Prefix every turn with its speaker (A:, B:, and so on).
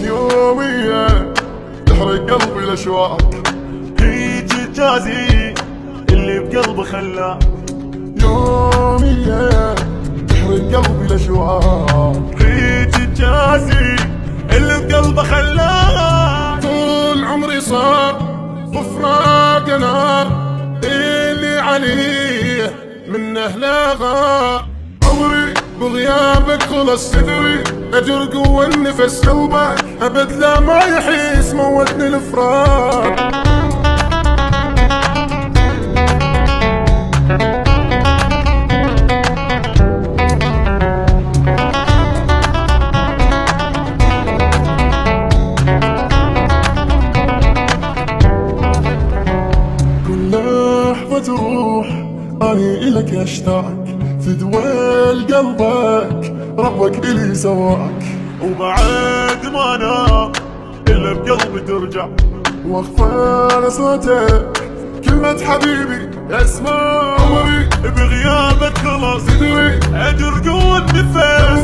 A: يومية تحرق قلبي الاشواق،
B: هيج الجازي اللي بقلبي خلاه.
A: يومية تحرق قلبي الاشواق،
B: هيج الجازي اللي بقلبي خلاه.
A: طول عمري صار بفراق نار، اللي عليه منه لا غار. عمري بغيابك خلص صدري، اجر قوة النفس قلبك ابد لا ما يحيس، موتني الفراق. كل لحظة تروح اني الك اشتاق، فدوى قلبك ربك الي سواك.
B: وبعد ما انام الا بقلبي ترجع،
A: واغفر صوتك كلمة حبيبي اسمع. عمري
B: بغيابك خلص
A: صدري
B: اجر قوة نفس،